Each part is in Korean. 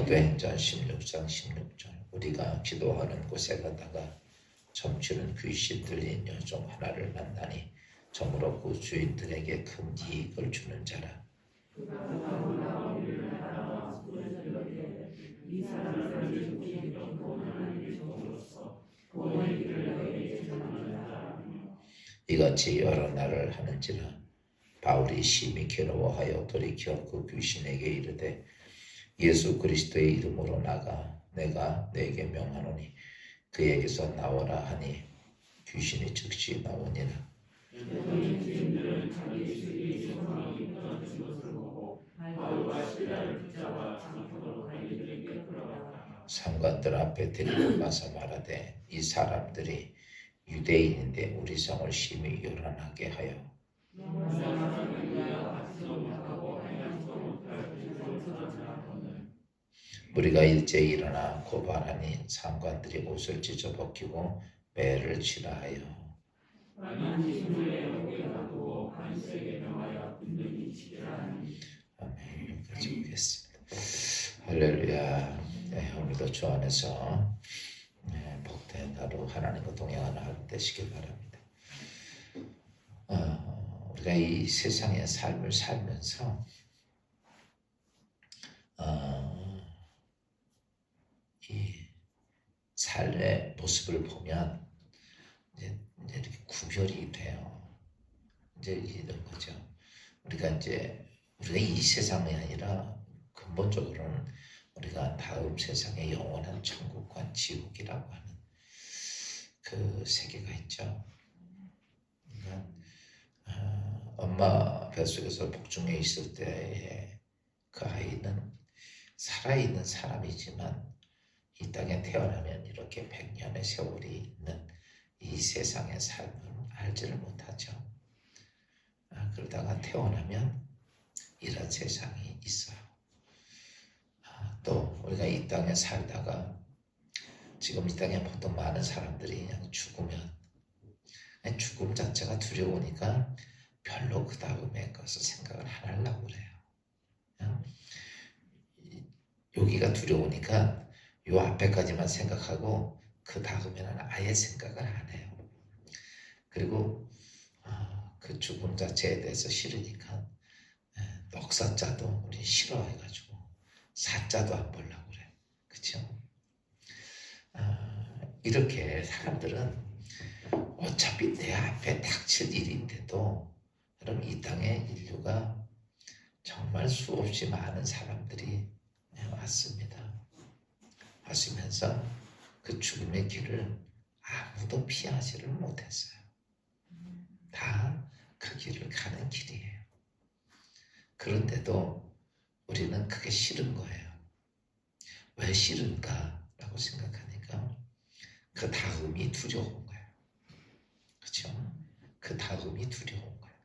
사도행전 16장 16절 우리가 기도하는 곳에 가다가 점치는 귀신 들린 여종 하나를 만나니 저물어 그 주인들에게 큰 이익을 주는 자라. 이같이 여러 날을 하는지라 바울이 심히 괴로워하여 돌이켜 그 귀신에게 이르되 예수 그리스도의 이름으로 나가 내가 네게 명하노니 그에게서 나오라 하니 귀신이 즉시 나오니라. 상관들 앞에 데리고 가서 말하되 이 사람들이 유대인인데 우리 성을 심히 요란하게 하여 우리가 일제 일어나 고발하니 상관들이 옷을 찢어 벗기고 매를 치라 하여 아멘. 여기까지 보겠습니다. 할렐루야. 네, 오늘도 주 안에서 복된 하루 하나님과 동행하는 하루 되시길 바랍니다. 우리가 이 세상의 삶을 살면서 이 삶의 모습을 보면 이제 이렇게 구별이 돼요. 이제 이런 거죠. 우리가 이 세상이 아니라 근본적으로는 우리가 다음 세상의 영원한 천국과 지옥이라고 하는 그 세계가 있죠. 그러니까 엄마 뱃속에서 복중에 있을 때에 그 아이는 살아있는 사람이지만 이 땅에 태어나면 이렇게 100년의 세월이 있는 이 세상의 삶을 알지를 못하죠. 그러다가 태어나면 이런 세상이 있어요. 또 우리가 이 땅에 살다가 지금 이 땅에 보통 많은 사람들이 그냥 죽으면 죽음 자체가 두려우니까 별로 그 다음에 것을 생각을 안 하려고 그래요. 여기가 두려우니까 요 앞에까지만 생각하고 그 다음에는 아예 생각을 안 해요. 그리고 그 죽음 자체에 대해서 싫으니까 넉사자도 우리 싫어해가지고 사자도 안 보려고 그래. 그쵸? 이렇게 사람들은 어차피 내 앞에 닥칠 일인데도 그럼 이 땅에 인류가 정말 수없이 많은 사람들이 왔습니다. 왔으면서 그 죽음의 길을 아무도 피하지를 못했어요. 다 그 길을 가는 길이에요. 그런데도 우리는 그게 싫은 거예요. 왜 싫은가? 라고 생각하니까 그 다음이 두려운 거예요. 그렇죠? 그 다음이 두려운 거예요.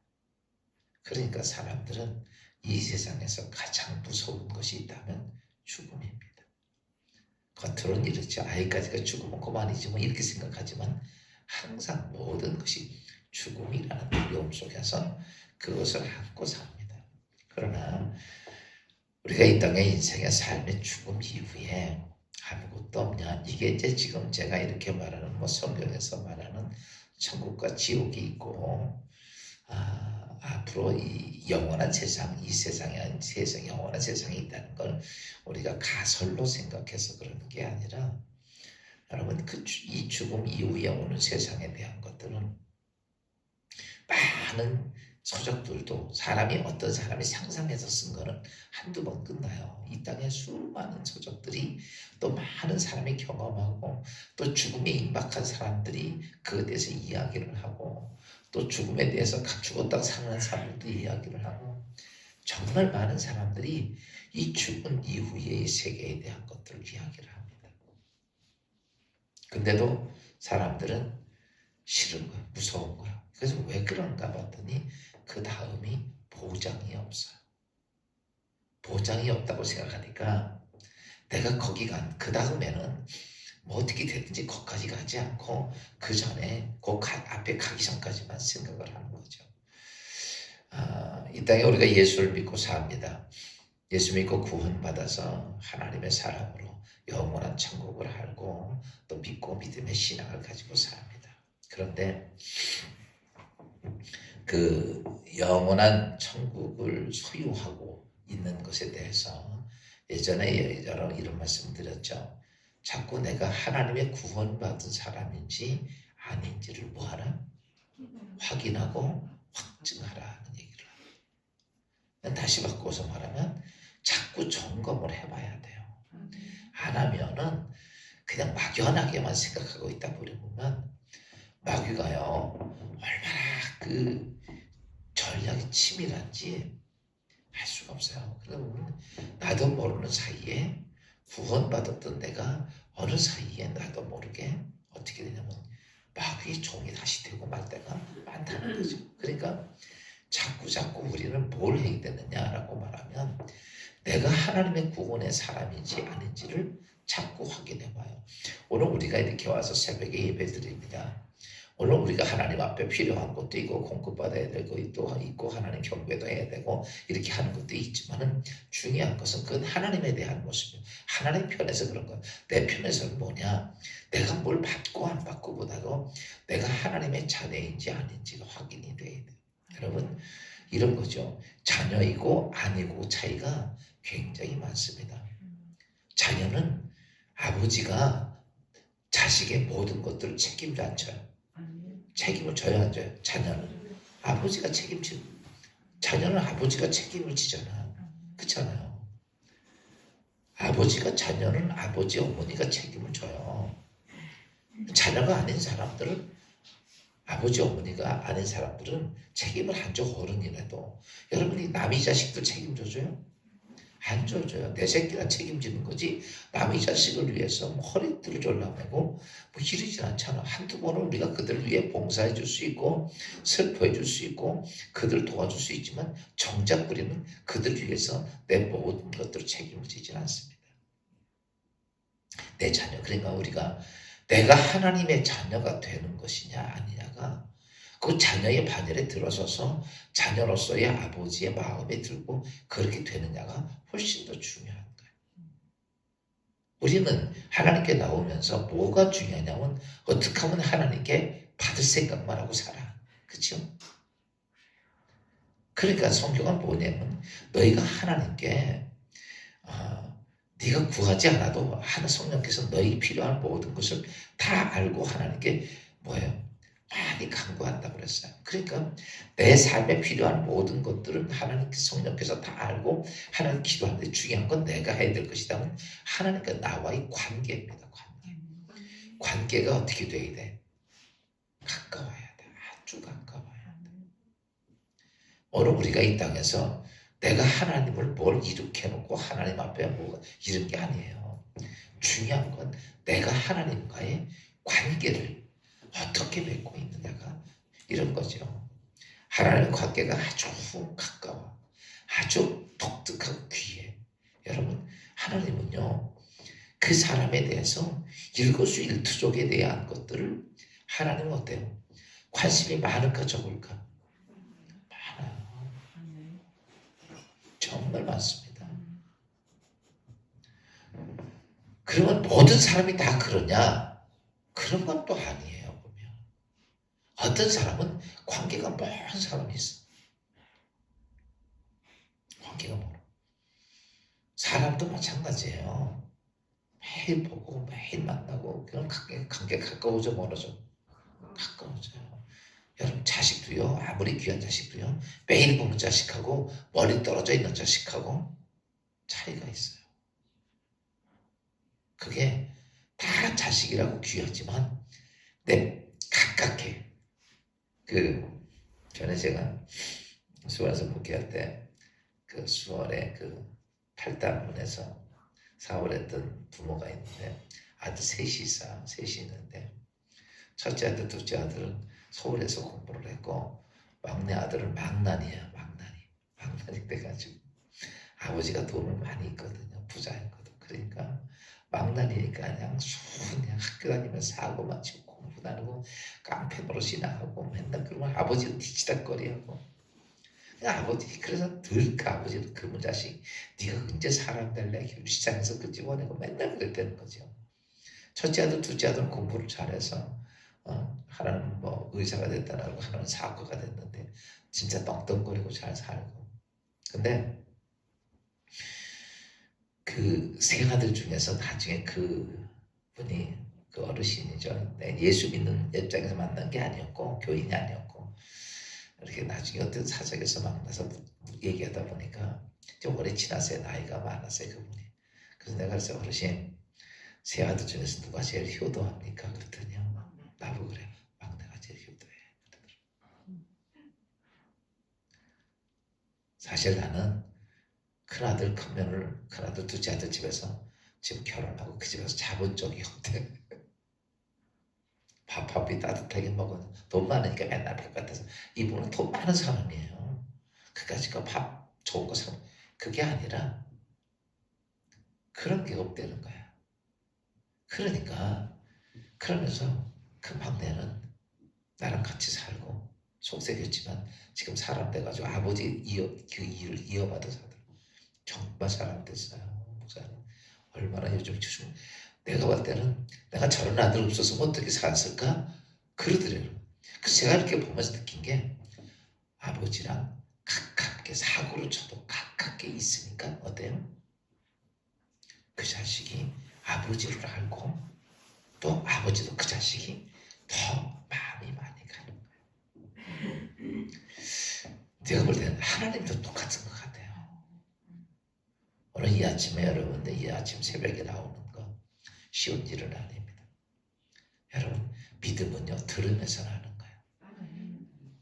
그러니까 사람들은 이 세상에서 가장 무서운 것이 있다면 죽음입니다. 겉으로는 이렇죠. 아이까지가 죽으면 그만이지 뭐 이렇게 생각하지만 항상 모든 것이 죽음이라는 두려움 속에서 그것을 안고 삽니다. 그러나 우리가 이 땅의 인생의 삶의 죽음 이후에 아무것도 없냐? 이게 이제 지금 제가 이렇게 말하는 성경에서 말하는 천국과 지옥이 있고 앞으로 이 영원한 세상, 이 세상에 세상 영원한 세상이 있다는 걸 우리가 가설로 생각해서 그러는 게 아니라 여러분 이 죽음 이후에 오는 세상에 대한 것들은 많은 서적들도 어떤 사람이 상상해서 쓴 거는 한두 번 끝나요. 이 땅에 수많은 서적들이 또 많은 사람이 경험하고 또 죽음에 임박한 사람들이 그에 대해서 이야기를 하고 또 죽음에 대해서 죽었다가 살아난 사람들도 이야기를 하고 정말 많은 사람들이 이 죽은 이후의 세계에 대한 것들을 이야기를 합니다. 근데도 사람들은 싫은 거예요. 무서운 거예요. 그래서 왜 그런가 봤더니 그 다음이 보장이 없어요. 보장이 없다고 생각하니까 내가 그 다음에는 뭐 어떻게 되든지 거기까지 가지 않고 그 전에 앞에 가기 전까지만 생각을 하는 거죠. 이 땅에 우리가 예수를 믿고 삽니다. 예수 믿고 구원받아서 하나님의 사람으로 영원한 천국을 알고 또 믿고 믿음의 신앙을 가지고 삽니다. 그런데 그 영원한 천국을 소유하고 있는 것에 대해서 예전에 여러 이런 말씀 드렸죠. 자꾸 내가 하나님의 구원받은 사람인지 아닌지를 뭐하라? 확인하고 확증하라 하는 얘기를 합니다. 다시 바꿔서 말하면 자꾸 점검을 해봐야 돼요. 안 하면은 그냥 막연하게만 생각하고 있다 보면 마귀가요 얼마나 그 전략이 치밀한지 알 수가 없어요. 그러다 보면 나도 모르는 사이에 구원받았던 내가 어느 사이에 나도 모르게 어떻게 되냐면 마귀의 종이 다시 되고 말 때가 많다는 거죠. 그러니까 자꾸 우리는 뭘 해야 되느냐라고 말하면 내가 하나님의 구원의 사람인지 아닌지를 자꾸 확인해 봐요. 오늘 우리가 이렇게 와서 새벽에 예배 드립니다. 물론 우리가 하나님 앞에 필요한 것도 있고 공급받아야 될 것도 있고 하나님 경배도 해야 되고 이렇게 하는 것도 있지만 중요한 것은 그건 하나님에 대한 모습이에요. 하나님 편에서 그런 거예요. 내 편에서는 뭐냐? 내가 뭘 받고 안 받고 보다도 내가 하나님의 자녀인지 아닌지가 확인이 돼야 돼요. 여러분 이런 거죠. 자녀이고 아니고 차이가 굉장히 많습니다. 자녀는 아버지가 자식의 모든 것들을 책임져 안 져요. 책임을 져야 안 져요. 자녀는 아버지가 책임지고 자녀는 아버지가 책임을 지잖아. 그렇잖아요. 아버지가 자녀는 아버지 어머니가 책임을 져요. 자녀가 아닌 사람들은 아버지 어머니가 아닌 사람들은 책임을 안 줘. 어른이라도 여러분이 남의 자식들 책임져줘요? 안 줘줘요. 내 새끼가 책임지는 거지 남의 자식을 위해서 뭐 허리띠를 졸라매고 뭐 이러진 않잖아. 한두 번은 우리가 그들을 위해 봉사해 줄 수 있고 슬퍼해 줄 수 있고 그들을 도와줄 수 있지만 정작 우리는 그들을 위해서 내 모든 것들을 책임을 지진 않습니다. 내 자녀. 그러니까 우리가 내가 하나님의 자녀가 되는 것이냐 아니냐가 그 자녀의 반열에 들어서서 자녀로서의 아버지의 마음에 들고 그렇게 되느냐가 훨씬 더 중요한 거예요. 우리는 하나님께 나오면서 뭐가 중요하냐면 어떻게 하면 하나님께 받을 생각만 하고 살아. 그렇죠? 그러니까 성경은 뭐냐면 너희가 하나님께 네가 구하지 않아도 하나님 성령께서 너희 필요한 모든 것을 다 알고 하나님께 뭐예요? 많이 간구한다고 그랬어요. 그러니까 내 삶에 필요한 모든 것들은 하나님 성령께서 다 알고 하나님 기도하는데 중요한 건 내가 해야 될 것이다. 하나님과 나와의 관계입니다. 관계가 어떻게 돼야 돼? 가까워야 돼. 아주 가까워야 돼. 오늘 우리가 이 땅에서 내가 하나님을 뭘 이룩해 놓고 하나님 앞에 뭐가 이런 게 아니에요. 중요한 건 내가 하나님과의 관계를 어떻게 맺고 있느냐가 이런 거죠. 하나님의 관계가 아주 가까워. 아주 독특하고 귀해. 여러분 하나님은요. 그 사람에 대해서 일거수일투족에 대한 것들을 하나님은 어때요? 관심이 많을까 적을까? 많아요. 정말 많습니다. 그러면 모든 사람이 다 그러냐? 그런 건 또 아니에요. 어떤 사람은 관계가 먼 사람이 있어. 관계가 멀어. 사람도 마찬가지예요. 매일 보고 매일 만나고 그런 관계 가까워져 멀어져. 가까워져요. 여러분 자식도요. 아무리 귀한 자식도요. 매일 보는 자식하고 멀리 떨어져 있는 자식하고 차이가 있어요. 그게 다 자식이라고 귀하지만 내 가깝게 전에 제가 수원에서 목회할 때 그 수원에 그 팔당문에서 사업했던 부모가 있는데 아들 셋이 있는데 첫째 아들, 둘째 아들은 서울에서 공부를 했고 막내 아들은 망난이에요. 망난이 돼가지고 아버지가 돈을 많이 있거든요. 부자였거든. 그러니까 막난이니까 그냥 학교 다니면서 사고만 치고 공부도 안 하고 깡패 노릇이나 하고 맨날 그러면 아버지는 뒤치다거리하고 아버지, 그래서 늘 그 아버지는 그분 자식, 네가 언제 사람 될래? 시장에서 끄집어내고 맨날 그랬다는 거죠. 첫째 아들, 둘째 아들은 공부를 잘해서 하나는 뭐 의사가 됐다고 하나는 사학과가 됐는데 진짜 떵떵거리고 잘 살고. 근데 그 세 아들 중에서 나중에 그 분이 그 어르신이죠. 예수 믿는 입장에서 만난 게 아니었고 교인이 아니었고 이렇게 나중에 어떤 사적에서 만나서 얘기하다 보니까 좀 오래 지났어요. 나이가 많았어요 그분이. 그래서 내가 그래서 어르신 세 아들 중에서 누가 제일 효도합니까? 그랬더니요. 나보고 그래. 막내가 제일 효도해. 사실 나는 큰아들 큰며느리 큰아들 둘째 아들 집에서 지금 결혼하고 그 집에서 자본 적이 없대. 밥이 따뜻하게 먹어. 돈 많으니까 맨날 바깥에서. 이분은 돈 많은 사람이에요. 그까짓 밥 좋은 거 사. 그게 아니라 그런 게 없다는 거야. 그러니까 그러면서 그 막내는 나랑 같이 살고 속색였지만 지금 사람 돼가지고 아버지 그 일을 이어받아 살더라고. 정말 사람 됐어요. 목사님. 얼마나 요즘 내가 볼 때는 내가 저런 아들 없었으면 어떻게 살았을까? 그러더래요. 그래서 제가 이렇게 보면서 느낀 게 아버지랑 가깝게 사고를 쳐도 가깝게 있으니까 어때요? 그 자식이 아버지를 알고 또 아버지도 그 자식이 더 마음이 많이 가는 거예요. 내가 볼 때는 하나님도 똑같은 것 같아요. 오늘 이 아침에 여러분들 이 아침 새벽에 나오는 거 쉬운 일은 아닙니다. 여러분 믿음은요 들으면서 하는 거예요.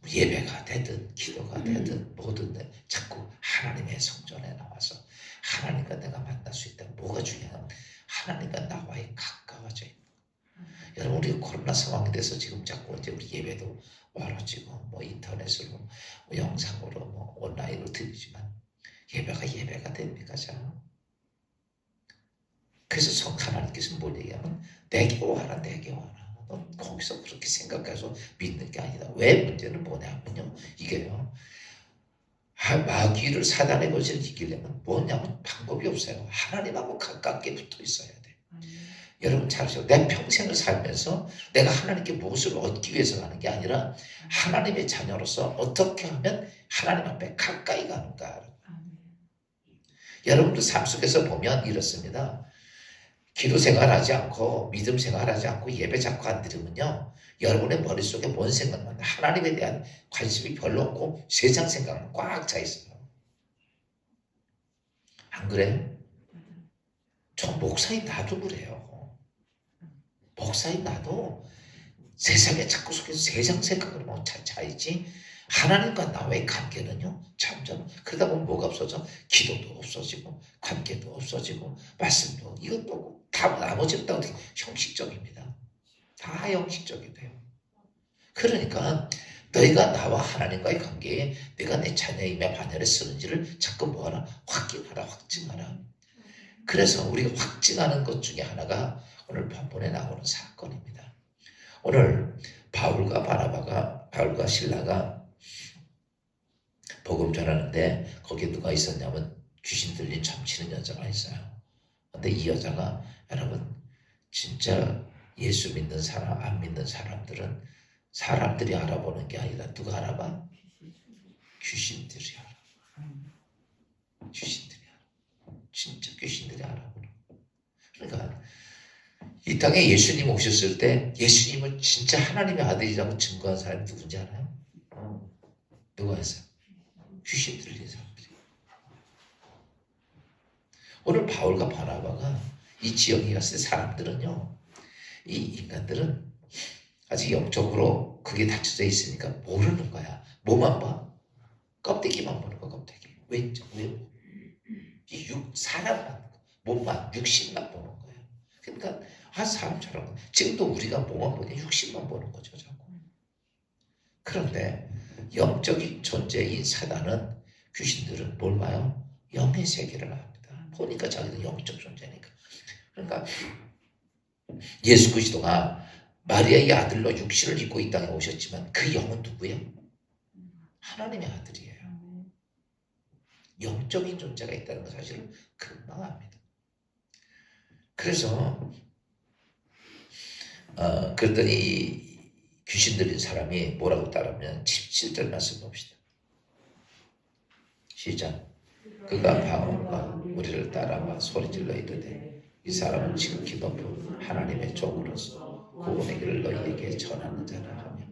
예배가 되든 기도가 되든 뭐든 자꾸 하나님의 성전에 나와서 하나님과 내가 만날 수 있다. 뭐가 중요하면 하나님과 나와의 가까워져 있는 거예요. 여러분 우리 코로나 상황이 돼서 지금 자꾸 이제 우리 예배도 멀어지고 뭐 인터넷으로 뭐 영상으로 뭐 온라인으로 드리지만 예배가 됩니까? 자. 그래서 하나님께서 뭘 얘기하면 내게 와라 내게 와라. 넌 거기서 그렇게 생각해서 믿는 게 아니다. 왜 문제는 뭐냐면요. 이게요. 마귀를 사단의 것을 이기려면 뭐냐면 방법이 없어요. 하나님하고 가깝게 붙어 있어야 돼. 여러분 잘 아시죠? 내 평생을 살면서 내가 하나님께 무엇을 얻기 위해서 하는 게 아니라 하나님의 자녀로서 어떻게 하면 하나님 앞에 가까이 가는가. 여러분도 삶 속에서 보면 이렇습니다. 기도 생활하지 않고 믿음 생활하지 않고 예배 자꾸 안 드리면요. 여러분의 머릿속에 뭔 생각만 나? 하나님에 대한 관심이 별로 없고 세상 생각만 꽉 차 있어요. 안 그래요? 저 목사인 나도 그래요. 목사인 나도 세상에 자꾸 속에서 세상 생각을 못 차이지 하나님과 나와의 관계는요 점점 그러다 보면 뭐가 없어져? 기도도 없어지고 관계도 없어지고 말씀도 이것도 다 나머지는 다 어떻게 형식적입니다. 다 형식적이 돼요. 그러니까 너희가 나와 하나님과의 관계에 내가 내 자녀임에 반열에 쓰는지를 자꾸 뭐하라? 확인하라 확증하라. 그래서 우리가 확증하는 것 중에 하나가 오늘 본문에 나오는 사건입니다. 오늘 바울과 실라가 복음 전하는데 거기에 누가 있었냐면 귀신 들린 점치는 여자가 있어요. 근데 이 여자가 여러분 진짜 예수 믿는 사람 안 믿는 사람들은 사람들이 알아보는 게 아니라 누가 알아봐? 귀신들이 알아. 귀신들이 알아. 진짜 귀신들이 알아보는 거야. 그러니까 이 땅에 예수님 오셨을 때 예수님은 진짜 하나님의 아들이라고 증거한 사람이 누군지 알아요? 누가 했어요? 귀신 들린 사람들이. 오늘 바울과 바나바가 이 지역에 갔을 때 사람들은요. 이 인간들은 아직 영적으로 그게 닫혀져 있으니까 모르는 거야. 뭐만 봐? 껍데기만 보는 거 껍데기. 왜? 사람만 몸만 육신만 보는 거예요. 그러니까 사람처럼 지금도 우리가 뭐만 보냐 육신만 보는 거죠. 자꾸. 그런데 영적인 존재인 사단은 귀신들은 뭘 봐요? 영의 세계를 압니다. 보니까 자기는 영적 존재니까. 그러니까 예수 그리스도가 마리아의 아들로 육신을 입고 이 땅에 오셨지만 그 영은 누구예요? 하나님의 아들이에요. 영적인 존재가 있다는 걸 사실을 금방 압니다. 그래서 그랬더니 귀신 들린 사람이 뭐라고 따르면 17절 말씀 봅시다. 시작. 그가 바울과 우리를 따라와 소리질러 이르되 이 사람은 지극히 높은 하나님의 종으로서 구원의 길을 너희에게 전하는 자라 하며,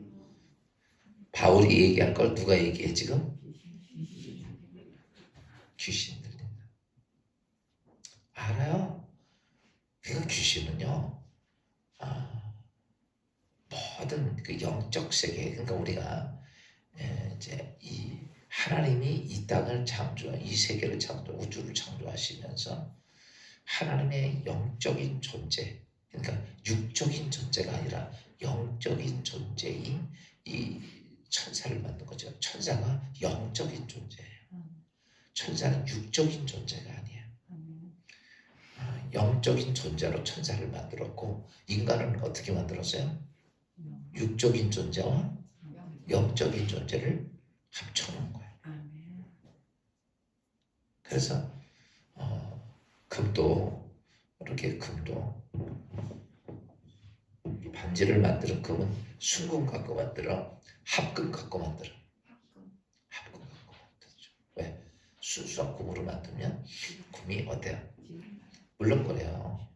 바울이 얘기한 걸 누가 얘기해 지금? 귀신 들린다. 알아요? 그러니까 귀신은요, 모든 그 영적 세계, 그러니까 우리가 이제 이 하나님이 이 땅을 이 세계를 우주를 창조하시면서 하나님의 영적인 존재, 그러니까 육적인 존재가 아니라 영적인 존재인 이 천사를 만든 거죠. 천사가 영적인 존재예요. 천사는 육적인 존재가 아니에요. 영적인 존재로 천사를 만들었고, 인간은 어떻게 만들었어요? 육적인 존재와 영적인 존재를 합쳐놓은 거예요. 그래서 금도 반지를 만드는 금은 순금 갖고 만들어, 합금 갖고 만들어. 합금 갖고 만들죠. 왜? 순수한 금으로 만들면 금이 어때요? 물렁거려요.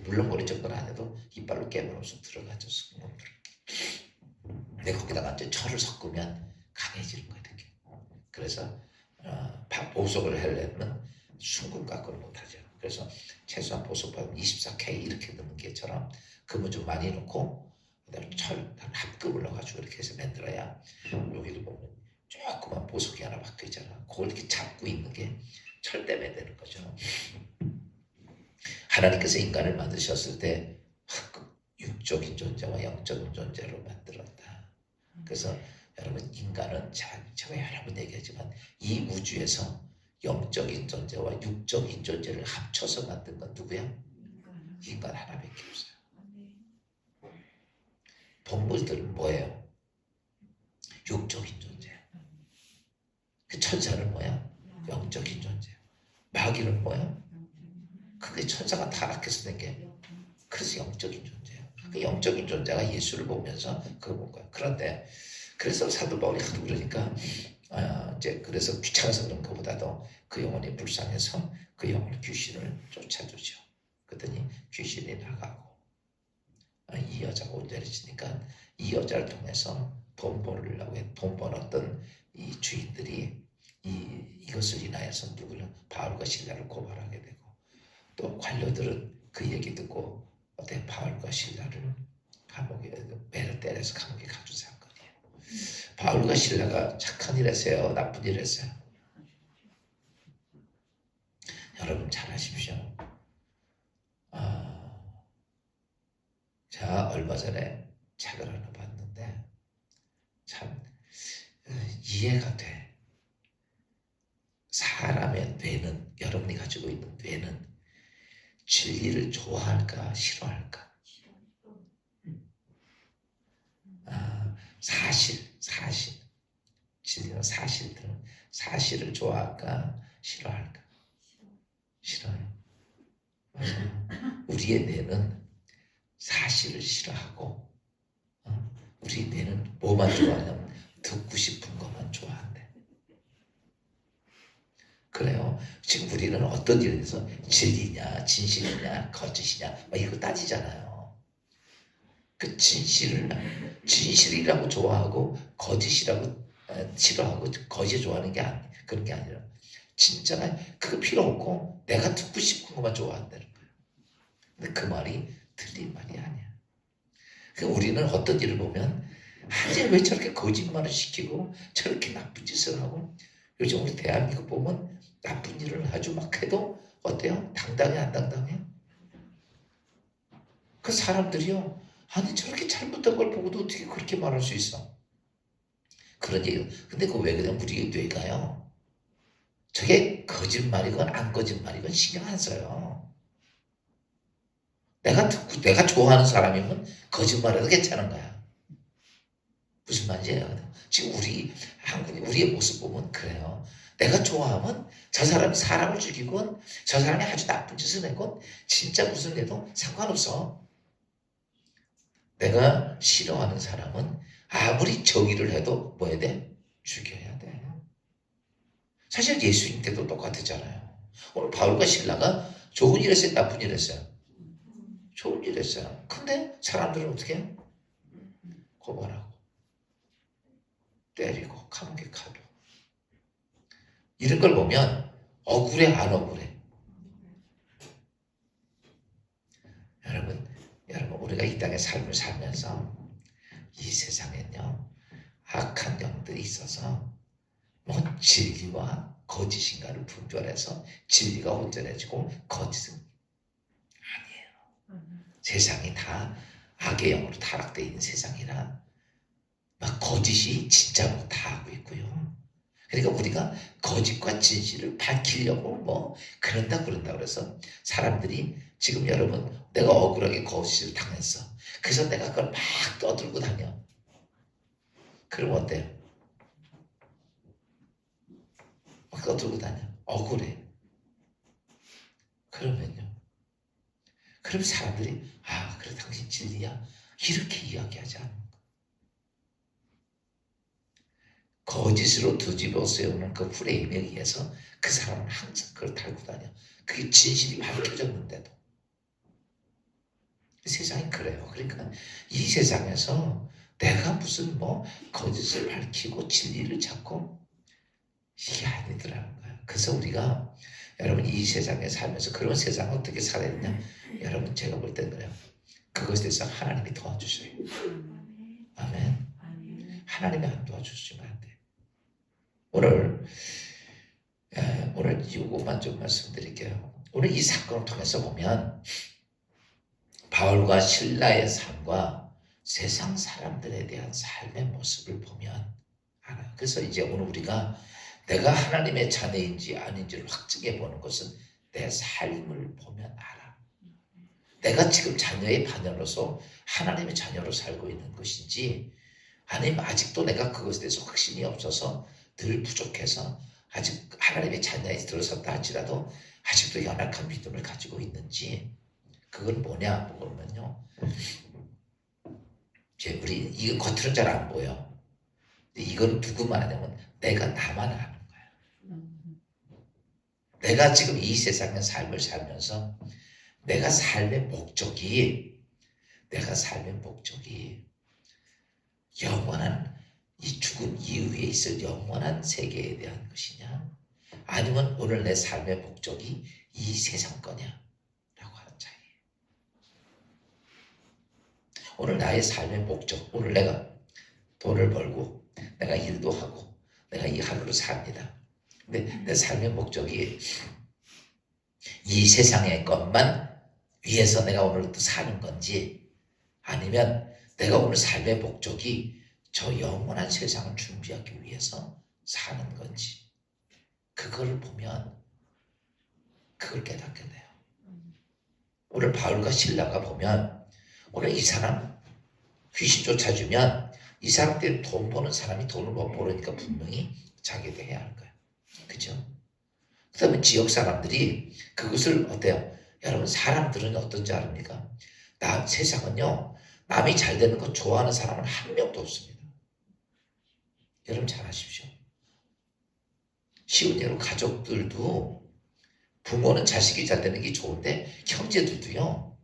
물렁거릴 정도는 안 해도 이빨로 깨물어서 들어가죠. 순금들. 근데 거기다가 이제 철을 섞으면 강해지는 거거든요. 그래서 보석을 하려면 순금 갖고는 못하죠. 그래서 최소한 보석밥은 24K 이렇게 넣는 게처럼 금은 좀 많이 넣고 그다음에 철 합금을 넣어가지고 이렇게 해서 만들어야, 여기를 보면 조그만 보석이 하나 박혀 있잖아. 그걸 이렇게 잡고 있는 게 철 때문에 되는 거죠. 하나님께서 인간을 만드셨을 때 육적인 존재와 영적인 존재로 만들었다. 그래서 여러분, 인간은 제가 여러 번 얘기하지만 이 우주에서 영적인 존재와 육적인 존재를 합쳐서 만든 건 누구야? 인간 하나밖에 없어요. 동물들은 뭐예요? 육적인 존재예요. 그 천사는 뭐야? 영적인 존재예요. 마귀는 뭐야? 그게 천사가 타락해서 된 게, 그래서 영적인 존재예요. 그 영적인 존재가 예수를 보면서 그거 본 거예요. 그런데 그래서 사도 바울이 하도 그러니까 이제 그래서 귀찮아서 그런 것보다도 그 영혼이 불쌍해서 그 영혼 귀신을 쫓아주죠. 그랬더니 귀신이 나가고, 이 여자가 온전해지니까 이 여자를 통해서 돈 벌으려고 해. 돈 벌었던 이 주인들이 이것을 인하여서 누구를, 바울과 실라를 고발하게 되고, 또 관료들은 그 얘기 듣고 어때? 바울과 실라를 감옥에 매를 때려서 감옥에 가둔 사건이에요. 바울과 실라가 착한 일 했어요? 나쁜 일 했어요? 여러분 잘 아십시오. 제가 얼마 전에 책을 하나 봤는데 참 이해가 돼. 사람의 뇌는, 여러분이 가지고 있는 뇌는 진리를 좋아할까 싫어할까? 사실 진리는 사실을 좋아할까 싫어할까? 싫어요. 맞아요. 우리의 뇌는 사실을 싫어하고, 우리 뇌는 뭐만 좋아하냐면 듣고 싶은 것만 좋아한대. 그래요. 지금 우리는 어떤 일에 대해서 진리냐, 진실이냐, 거짓이냐, 막 이거 따지잖아요. 그 진실이라고 좋아하고 거짓이라고 싫어하고 거짓 좋아하는 게 그런 게 아니라, 진짜가 그거 필요 없고 내가 듣고 싶은 것만 좋아한다는 거예요. 근데 그 말이 틀린 말이 아니야. 그러니까 우리는 어떤 일을 보면 왜 저렇게 거짓말을 시키고 저렇게 나쁜 짓을 하고, 요즘 우리 대한민국 보면 나쁜 일을 아주 막 해도 어때요? 당당해 안 당당해? 그 사람들이요, 아니 저렇게 잘못된 걸 보고도 어떻게 그렇게 말할 수 있어? 그런 얘기. 근데 그 왜 그냥 우리 뇌가요, 저게 거짓말이건 안 거짓말이건 신경 안 써요. 내가 좋아하는 사람이면 거짓말해도 괜찮은 거야. 무슨 말인지 알아요? 지금 우리의 모습 보면 그래요. 내가 좋아하면 저 사람이 사람을 죽이건 저 사람이 아주 나쁜 짓을 했건 진짜 무슨 일도 상관없어. 내가 싫어하는 사람은 아무리 정의를 해도 뭐 해야 돼? 죽여야 돼. 사실 예수님 때도 똑같았잖아요. 오늘 바울과 신라가 좋은 일 했어요? 나쁜 일 했어요? 좋은 일 했어요. 근데 사람들은 어떻게 해? 고발하고 때리고 감옥에 가도 이런 걸 보면 억울해 안 억울해? 여러분 우리가 이 땅의 삶을 살면서 이 세상엔요 악한 영들이 있어서 뭐 진리와 거짓인가를 분별해서 진리가 온전해지고 거짓은 아니에요. 세상이 다 악의 영으로 타락되어 있는 세상이라 막 거짓이 진짜로 다 하고 있고요. 그러니까 우리가 거짓과 진실을 밝히려고 뭐 그런다 그래서 사람들이 지금 여러분 내가 억울하게 거짓을 당했어. 그래서 내가 그걸 막 떠들고 다녀. 그럼 어때요? 막 떠들고 다녀. 억울해. 그러면요. 그럼 사람들이 그래 당신 진리야. 이렇게 이야기하지 않는 거야. 거짓으로 뒤집어 세우는 그 프레임에 의해서 그 사람은 항상 그걸 달고 다녀. 그게 진실이 밝혀졌는데도. 세상이 그래요. 그러니까 이 세상에서 내가 무슨 뭐 거짓을 밝히고 진리를 찾고 이게 아니더라는 거예요. 그래서 우리가 여러분 이 세상에 살면서 그런 세상을 어떻게 살아야 되냐? 여러분 제가 볼 때 그래요. 그것에 대해서 하나님이 도와주셔요. 아멘. 하나님이 안 도와주시면 안 돼. 오늘 이것만 좀 말씀드릴게요. 오늘 이 사건을 통해서 보면 바울과 신라의 삶과 세상 사람들에 대한 삶의 모습을 보면 알아요. 그래서 이제 오늘 우리가 내가 하나님의 자녀인지 아닌지를 확증해 보는 것은 내 삶을 보면 알아. 내가 지금 자녀의 반열로서 하나님의 자녀로 살고 있는 것인지 아니면 아직도 내가 그것에 대해서 확신이 없어서 늘 부족해서 아직 하나님의 자녀에 들어섰다 할지라도 아직도 연약한 믿음을 가지고 있는지 그건 뭐냐 그러면요. 이제 우리 이거 겉으로는 잘 안 보여. 이건 누구만 하냐면 내가 나만 아는 거야. 내가 지금 이 세상의 삶을 살면서 내가 삶의 목적이 영원한 이 죽음 이후에 있을 영원한 세계에 대한 것이냐 아니면 오늘 내 삶의 목적이 이 세상 거냐 라고 하는 차이예요. 오늘 나의 삶의 목적, 오늘 내가 돈을 벌고 내가 일도 하고 내가 이 하루를 삽니다. 근데 내 삶의 목적이 이 세상의 것만 위해서 내가 오늘 또 사는 건지 아니면 내가 오늘 삶의 목적이 저 영원한 세상을 준비하기 위해서 사는 건지 그거를 보면 그걸 깨닫게 돼요. 오늘 바울과 신라가 보면 오늘 이 사람 귀신 쫓아주면 이 사람들이 돈 버는 사람이 돈을 못 벌으니까 분명히 자기도 해야 할 거예요. 그죠? 그 다음에 지역 사람들이 그것을 어때요? 여러분 사람들은 어떤지 아십니까? 세상은요 남이 잘 되는 거 좋아하는 사람은 한 명도 없습니다. 여러분 잘 아십시오. 쉬운 예로 가족들도 부모는 자식이 잘 되는 게 좋은데 형제들도요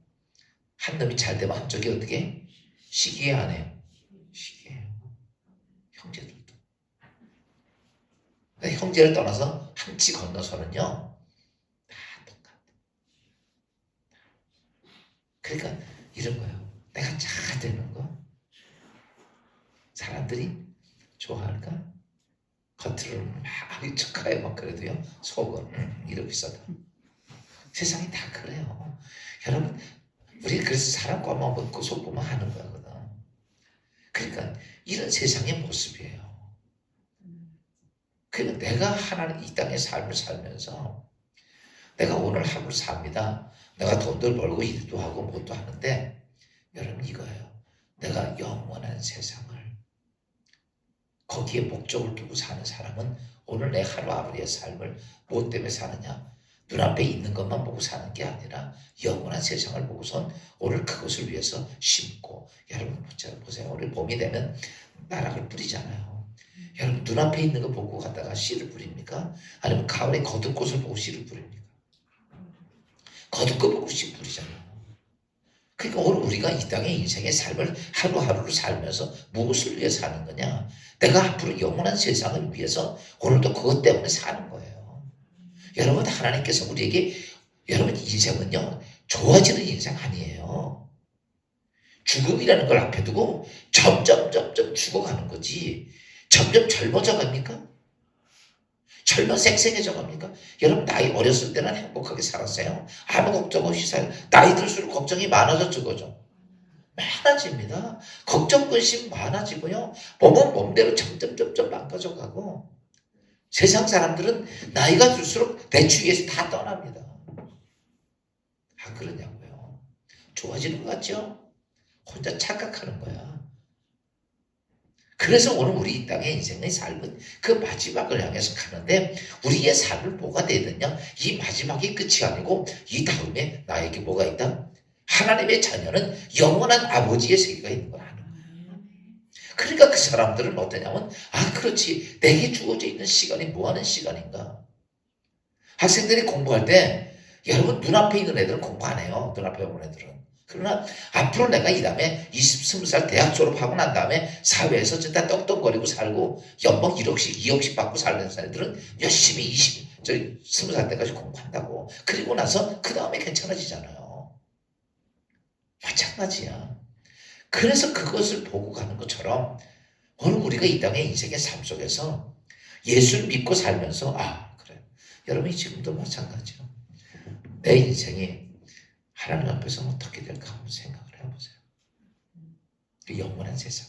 한 놈이 잘 되면 한쪽이 어떻게 시기해 안 해요? 시기해요. 형제들도. 형제를 떠나서 한치 건너서는요 다 똑같아. 그러니까 이런 거예요. 내가 잘 되는 거 사람들이 좋아할까? 겉으로는 막 축하해 막 그래도요 속은 이러고 있어도 세상이 다 그래요. 여러분 우리 그래서 사람 꼴만 먹고 속 보면 하는 거거든. 그러니까 이런 세상의 모습이에요. 그러니까 내가 하나님 이 땅의 삶을 살면서 내가 오늘 하루 삽니다. 내가 돈도 벌고 일도 하고 뭣도 하는데 여러분 이거예요. 내가 영원한 세상을 거기에 목적을 두고 사는 사람은 오늘 내 하루하루의 삶을 무엇 때문에 사느냐? 눈앞에 있는 것만 보고 사는 게 아니라 영원한 세상을 보고선 오늘 그것을 위해서 심고, 여러분 보세요. 오늘 봄이 되면 나락을 뿌리잖아요. 여러분 눈앞에 있는 거 보고 갔다가 씨를 뿌립니까? 아니면 가을에 거듭꽃을 보고 씨를 뿌립니까? 거듭꽃 보고 씨 뿌리잖아요. 그러니까 오늘 우리가 이 땅의 인생의 삶을 하루하루를 살면서 무엇을 위해 사는 거냐? 내가 앞으로 영원한 세상을 위해서 오늘도 그것 때문에 사는 거예요. 여러분, 하나님께서 우리에게, 여러분 인생은요 좋아지는 인생 아니에요. 죽음이라는 걸 앞에 두고 점점 죽어가는 거지. 점점 젊어져 갑니까? 젊어 쌩쌩해져 갑니까? 여러분 나이 어렸을 때는 행복하게 살았어요. 아무 걱정 없이 살아요. 나이 들수록 걱정이 많아졌죠. 그죠? 많아집니다. 걱정 근심 많아지고요. 몸은 몸대로 점점 망가져가고, 세상 사람들은 나이가 들수록 내 주위에서 다 떠납니다. 아, 그러냐고요. 좋아지는 것 같죠? 혼자 착각하는 거야. 그래서 오늘 우리 이 땅의 인생의 삶은 그 마지막을 향해서 가는데, 우리의 삶은 뭐가 되느냐? 이 마지막이 끝이 아니고 이 다음에 나에게 뭐가 있다? 하나님의 자녀는 영원한 아버지의 세계가 있는 걸 아는 거예요. 그러니까 그 사람들은 어떠냐면, 아 그렇지, 내게 주어져 있는 시간이 뭐하는 시간인가? 학생들이 공부할 때 여러분 눈앞에 있는 애들은 공부 안 해요. 눈앞에 오는 애들은. 그러나 앞으로 내가 이 다음에 20살 대학 졸업하고 난 다음에 사회에서 진짜 떡떡거리고 살고 연봉 1억씩 2억씩 받고 살는 사람들은 열심히 20살 때까지 공부한다고. 그리고 나서 그 다음에 괜찮아지잖아요. 마찬가지야. 그래서 그것을 보고 가는 것처럼 오늘 우리가 이 땅의 인생의 삶 속에서 예수를 믿고 살면서, 아 그래, 여러분이 지금도 마찬가지요. 내 인생이 하나님 앞에서 어떻게 될까 한번 생각을 해보세요. 그 영원한 세상.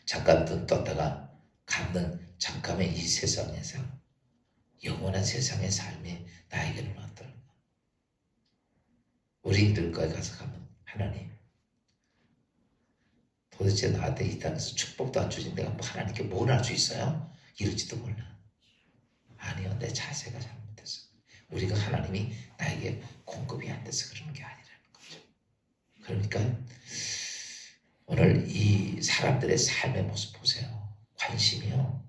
잠깐 눈 떴다가 감는 잠깐의 이 세상에서 영원한 세상의 삶이 나에게는 어떨까? 우리 들과에 가서 가면, 하나님 도대체 나한테 이 땅에서 축복도 안 주신 내가 하나님께 뭘 할 수 있어요? 이럴지도 몰라. 아니요, 내 자세가 잘못됐어. 우리가 하나님이 나에게 공급이 안 돼서 그러는 게 아니라는 거죠. 그러니까 오늘 이 사람들의 삶의 모습 보세요. 관심이요.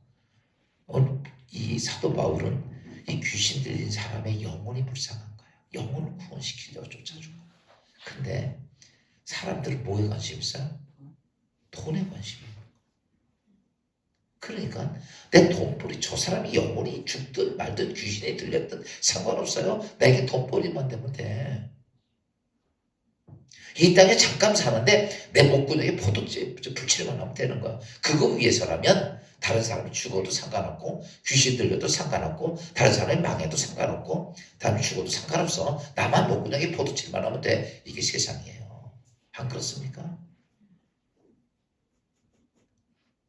오늘 이 사도 바울은 이 귀신 들린 사람의 영혼이 불쌍한 거예요. 영혼을 구원시키려고 쫓아주고. 근데 사람들은 뭐에 관심 있어요? 돈에 관심이 있는 거예요. 그러니까 내 돈벌이, 저 사람이 영혼이 죽든 말든 귀신에 들렸든 상관없어요. 내게 돈벌이만 되면 돼. 이 땅에 잠깐 사는데 내 목구멍에 포도즙 불치르만 하면 되는 거야. 그거 위해서라면 다른 사람이 죽어도 상관없고, 귀신 들려도 상관없고, 다른 사람이 망해도 상관없고, 다른 죽어도 상관없어. 나만 목구멍에 포도즙만 하면 돼. 이게 세상이에요. 안 그렇습니까?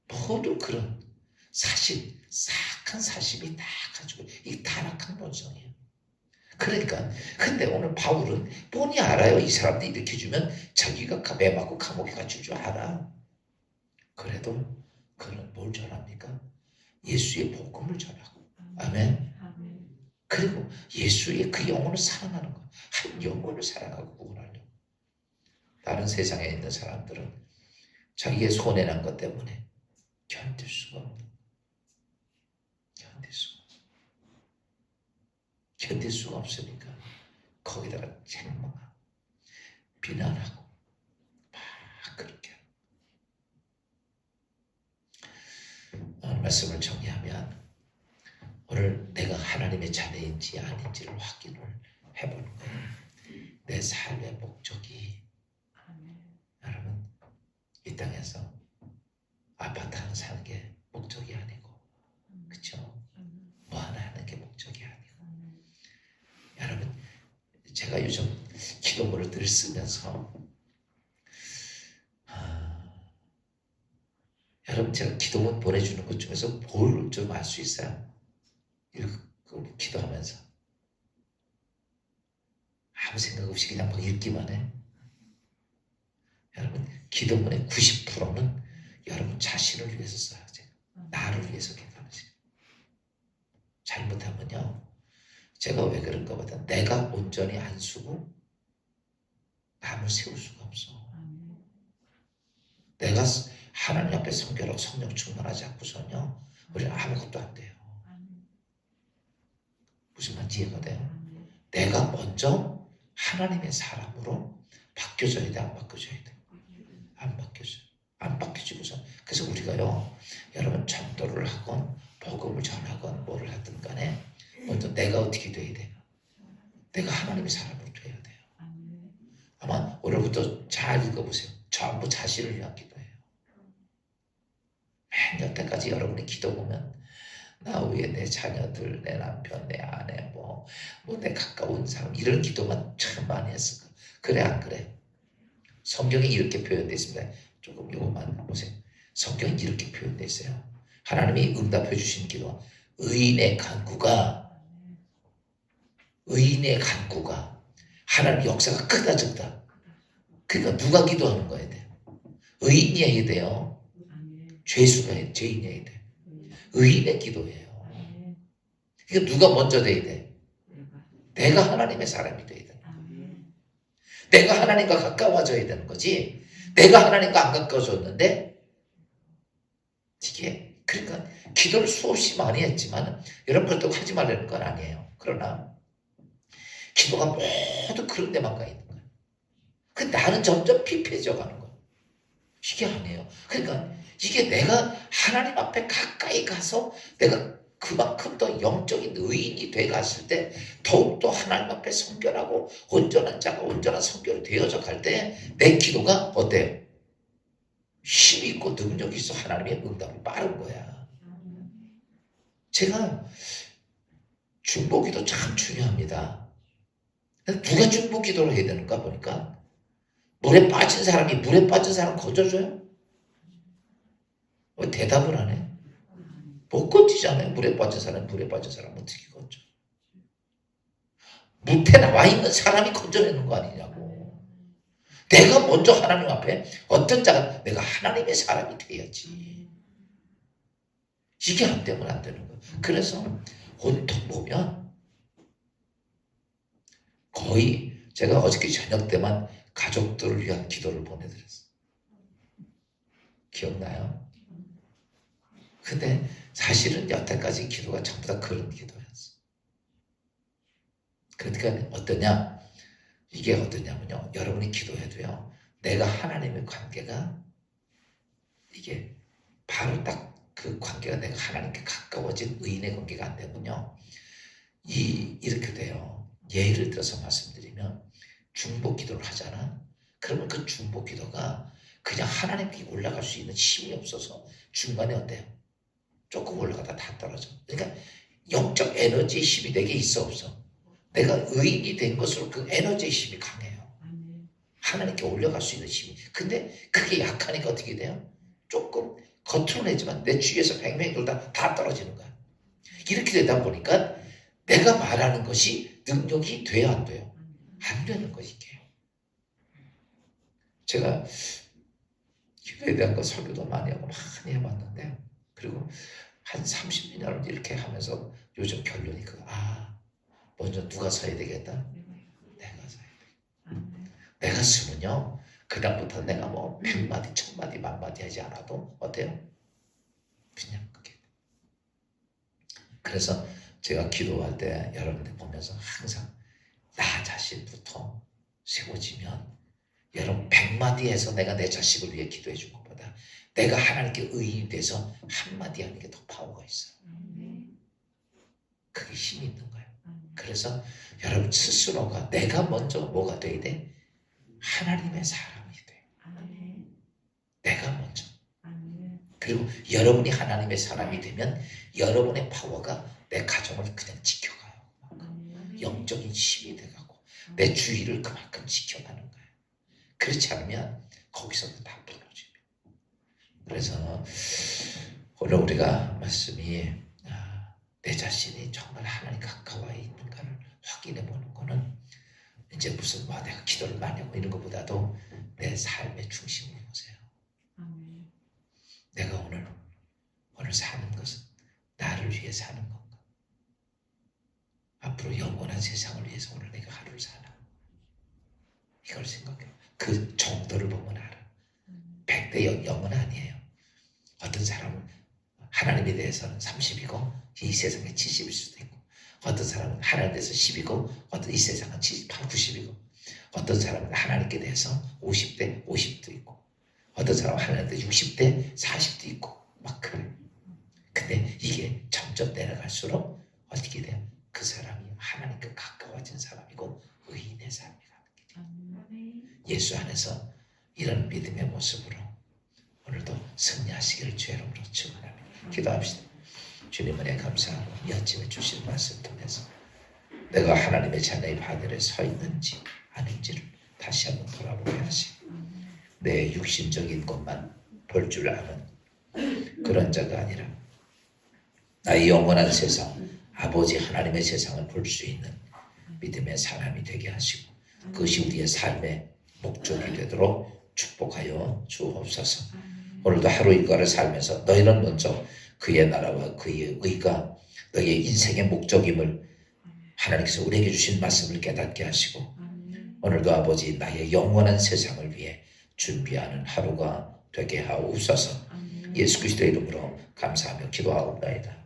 모두 그런 사심, 사악한 사심이 다 가지고, 이 타락한 본성이에요. 그러니까 근데 오늘 바울은 뻔히 알아요. 이 사람들이 이렇게 주면 자기가 매 맞고 감옥에 갇힐 줄 알아. 그래도 그는 뭘 전합니까? 예수의 복음을 전하고. 아멘. 그리고 예수의 그 영혼을 사랑하는 거. 한 영혼을 사랑하고 구원하려고. 다른 세상에 있는 사람들은 자기의 손해난 것 때문에 견딜 수가 없는, 견딜 수가 없으니까 거기다가 책망하고 비난하고 막 그렇게. 오늘 말씀을 정리하면, 오늘 내가 하나님의 자녀인지 아닌지를 확인을 해보는 거예요. 내 삶의 목적이, 여러분 이 땅에서 아파트 하나 사는 게 목적이 아니고, 그렇죠? 뭐 하나 하는 게 목적이 아니고. 여러분, 제가 요즘 기도문을 늘 쓰면서 여러분 제가 기도문 보내주는 것 중에서 뭘 좀 알 수 있어요? 읽고 기도하면서 아무 생각 없이 그냥 막 읽기만 해. 여러분 기도문의 90%는 여러분 자신을 위해서 써야 돼요. 나를 위해서 기도하는 시간. 잘못하면요. 제가 왜 그런가 보다 내가 온전히 안 쓰고 남을 세울 수가 없어. 내가 하나님 앞에 성결하고 성령 충만하지 않고서는요. 우리는 아무것도 안 돼요. 무슨 말인지 이해가 돼요? 내가 먼저 하나님의 사람으로 바뀌어져야 돼, 안 바뀌어져야 돼? 안 바뀌어져요. 안 바뀌어지고서. 그래서 우리가요, 여러분 전도를 하건 복음을 전하건 뭐를 하든 간에 먼저 내가 어떻게 돼야 돼요? 내가 하나님의 사람으로 돼야 돼요. 아마 오늘부터 잘 읽어보세요. 전부 자신을 위한 기도예요. 맨 여태까지 여러분이 기도 보면 나 위에 내 자녀들, 내 남편, 내 아내, 뭐 내 가까운 사람 이런 기도만 참 많이 했을 거예요. 그래 안 그래? 성경이 이렇게 표현되어 있습니다. 조금 요것만 보세요. 성경이 이렇게 표현되어 있어요. 하나님이 응답해 주신 기도. 의인의 간구가 하나님 역사가 크다 적다. 그러니까 누가 기도하는 거야 돼요? 의인이어야 돼요. 죄인이어야 돼. 의인의 기도예요. 그러니까 누가 먼저 돼야 돼? 내가 하나님의 사람이 돼야 돼. 내가 하나님과 가까워져야 되는 거지. 내가 하나님과 안 가까워졌는데 이게 그러니까 기도를 수없이 많이 했지만 여러분 그렇다고 하지 말라는 건 아니에요. 그러나 기도가 모두 그런 데만 가 있는 거예요. 그 나는 점점 피폐해져 가는 거예요. 이게 아니에요. 그러니까 이게 내가 하나님 앞에 가까이 가서 내가 그만큼 더 영적인 의인이 돼 갔을 때 더욱더 하나님 앞에 성결하고 온전한 자가 온전한 성결이 되어져 갈 때 내 기도가 어때요? 힘이 있고 능력이 있어 하나님의 응답이 빠른 거야. 제가 중보기도 참 중요합니다. 누가 중보기도를 해야 되는가 보니까 물에 빠진 사람이 물에 빠진 사람 건져줘요? 왜 대답을 안 해? 못 건지잖아요. 물에 빠진 사람 어떻게 건져? 무태 나와 있는 사람이 건져내는 거 아니냐고. 내가 먼저 하나님 앞에 어떤 자가 내가 하나님의 사람이 돼야지. 이게 안 되면 안 되는 거예요. 그래서 온통 보면 거의 제가 어저께 저녁 때만 가족들을 위한 기도를 보내드렸어요. 기억나요? 근데 사실은 여태까지 기도가 전부 다 그런 기도였어. 그러니까 어떠냐? 이게 어떠냐면요. 여러분이 기도해도요. 내가 하나님의 관계가 이게 바로 딱 그 관계가 내가 하나님께 가까워진 의인의 관계가 안 되면요. 이렇게 돼요. 예를 들어서 말씀드리면 중보 기도를 하잖아. 그러면 그 중보 기도가 그냥 하나님께 올라갈 수 있는 힘이 없어서 중간에 어때요? 조금 올라가다 다 떨어져. 그러니까 영적 에너지의 힘이 내게 있어 없어? 내가 의인이 된 것으로 그 에너지의 힘이 강해요. 하나님께 올라갈 수 있는 힘이. 근데 그게 약하니까 어떻게 돼요? 조금 겉으로 내지만 내 주위에서 뱅뱅 돌다 다 떨어지는 거야. 이렇게 되다 보니까 내가 말하는 것이 능력이 돼야 안 돼요? 안 되는 거 이게. 제가 기도에 대한 거 설교도 많이 하고 많이 해봤는데 그리고 한 30년을 이렇게 하면서 요즘 결론이 먼저 누가 서야 되겠다? 내가 서야 돼. 내가 쓰면요. 그다음부터 내가 뭐 100마디, 1000마디, 10,000마디 하지 않아도 어때요? 그냥 그게. 그래서 제가 기도할 때 여러분들 보면서 항상 나 자신부터 세워지면 여러분 100마디에서 내가 내 자식을 위해 기도해 준 것보다 내가 하나님께 의인이 돼서 한마디 하는 게 더 파워가 있어요. 그게 힘이 있는 거예요. 그래서 여러분 스스로가 내가 먼저 뭐가 돼야 돼? 하나님의 사람이 돼. 내가 먼저. 그리고 여러분이 하나님의 사람이 되면 여러분의 파워가 내 가정을 그냥 지켜가요. 영적인 힘이 돼가고 내 주위를 그만큼 지켜가는 거예요. 그렇지 않으면 거기서도 다 무너집니다. 그래서 오늘 우리가 말씀이 내 자신이 정말 하나님 가까워에 있는가를 확인해 보는 거는 이제 무슨 내가 기도를 많이 하고 이런 것보다도 내 삶의 중심을 보세요. 세상을 위해서 오늘 내가 하루를 사나? 이걸 생각해. 그 정도를 보면 알아. 100대 0은 아니에요. 어떤 사람은 하나님에 대해서는 30이고 이 세상에 70일 수도 있고, 어떤 사람은 하나님에 대해서 10이고 어떤 이 세상은 78, 90이고, 어떤 사람은 하나님께 대해서 50대 50도 있고, 어떤 사람은 하나님에 대해서 60대 40도 있고 막 그래. 근데 이게 점점 내려갈수록 어떻게 돼요? 그 사람이 하나님께 가까워진 사람이고 의인의 삶이 가는 거죠. 예수 안에서 이런 믿음의 모습으로 오늘도 승리하시기를 주의 이름으로 축원합니다. 기도합시다. 주님 은혜 감사하고 이 아침에 주신 말씀 통해서 내가 하나님의 자녀의 바늘에 서 있는지 아닌지를 다시 한번 돌아보게 하시고, 내 육신적인 것만 볼 줄 아는 그런 자가 아니라 나의 영원한 세상, 아버지 하나님의 세상을 볼 수 있는 믿음의 사람이 되게 하시고, 그것이 우리의 삶의 목적이 되도록 축복하여 주옵소서. 오늘도 하루 일과를 살면서 너희는 먼저 그의 나라와 그의 의가 너희의 인생의 목적임을 하나님께서 우리에게 주신 말씀을 깨닫게 하시고, 오늘도 아버지 나의 영원한 세상을 위해 준비하는 하루가 되게 하옵소서. 예수 그리스도의 이름으로 감사하며 기도하옵나이다.